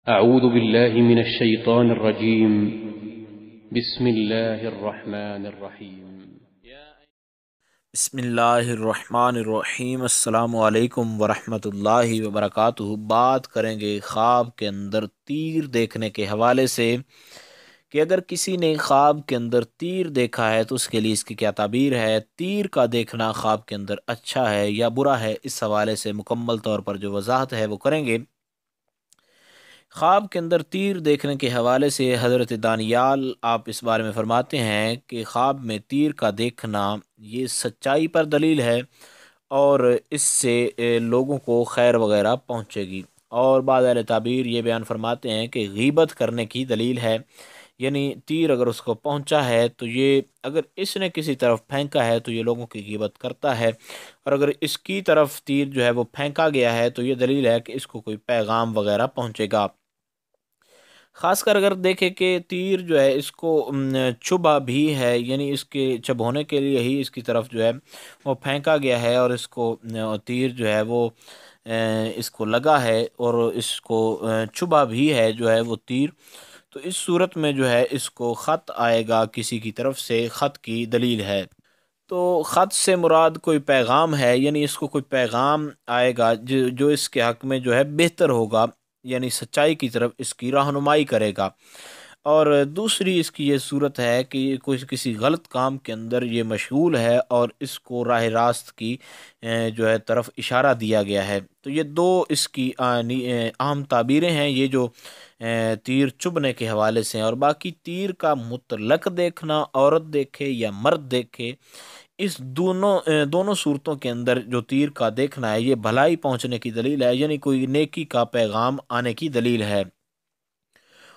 أعوذ بالله من الشيطان الرجيم. بسم الله الرحمن الرحيم. بسم اللہ الرحمن الرحیم۔ السلام علیکم ورحمۃ اللہ وبرکاتہ۔ بات کریں گے خواب کے اندر تیر دیکھنے کے حوالے سے کہ اگر کسی نے خواب کے اندر تیر دیکھا ہے تو اس کے لیے اس کی کیا تعبیر ہے۔ تیر کا دیکھنا خواب کے اندر اچھا ہے یا برا ہے، اس حوالے سے مکمل طور پر جو وضاحت ہے وہ کریں گے۔ خواب کے اندر تیر دیکھنے کے حوالے سے حضرت دانیال آپ اس بارے میں فرماتے ہیں کہ خواب میں تیر کا دیکھنا یہ سچائی پر دلیل ہے اور اس سے لوگوں کو خیر وغیرہ پہنچے گی۔ اور بعض اہل تعبیر یہ بیان فرماتے ہیں کہ غیبت کرنے کی دلیل ہے، یعنی تیر اگر اس کو پہنچا ہے تو یہ اگر اس نے کسی طرف پھینکا ہے تو یہ لوگوں کی غیبت کرتا ہے، اور اگر اس کی طرف تیر جو ہے وہ پھینکا گیا ہے تو یہ دلیل ہے کہ اس کو کوئی پیغام وغیرہ پہنچے گا۔ خاص کر اگر دیکھیں کہ تیر جو ہے اس کو چبھا بھی ہے، یعنی اس کے چب ہونے کے لیے ہی اس کی طرف جو ہے وہ پھینکا گیا ہے اور اس کو تیر جو ہے وہ اس کو لگا ہے اور اس کو چبھا بھی ہے جو ہے وہ تیر، تو اس صورت میں جو ہے اس کو خط آئے گا کسی کی طرف سے، خط کی دلیل ہے۔ تو خط سے مراد کوئی پیغام ہے، یعنی اس کو کوئی پیغام آئے گا جو اس کے حق میں جو ہے بہتر ہوگا، یعنی سچائی کی طرف اس کی رہنمائی کرے گا۔ اور دوسری اس کی یہ صورت ہے کہ یہ کوئی کسی غلط کام کے اندر یہ مشغول ہے اور اس کو راہ راست کی جو ہے طرف اشارہ دیا گیا ہے۔ تو یہ دو اس کی اہم تعبیریں ہیں، یہ جو تیر چبھنے کے حوالے سے ہیں۔ اور باقی تیر کا مطلق دیکھنا، عورت دیکھے یا مرد دیکھے، اس دونوں صورتوں کے اندر جو تیر کا دیکھنا ہے یہ بھلائی پہنچنے کی دلیل ہے، یعنی کوئی نیکی کا پیغام آنے کی دلیل ہے۔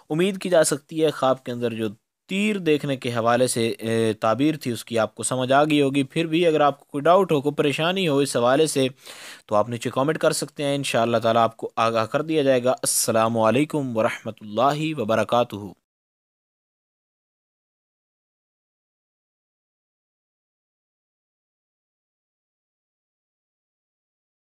امید کی جا سکتی ہے خواب کے اندر جو تیر دیکھنے کے حوالے سے تعبیر تھی اس کی آپ کو سمجھ آ گئی ہوگی۔ پھر بھی اگر آپ کو کوئی ڈاؤٹ ہو، کوئی پریشانی ہو اس حوالے سے تو آپ نیچے کامنٹ کر سکتے ہیں، انشاءاللہ تعالی آپ کو آگاہ کر دیا جائے گا۔ السلام علیکم ورحمۃ اللہ وبرکاتہ۔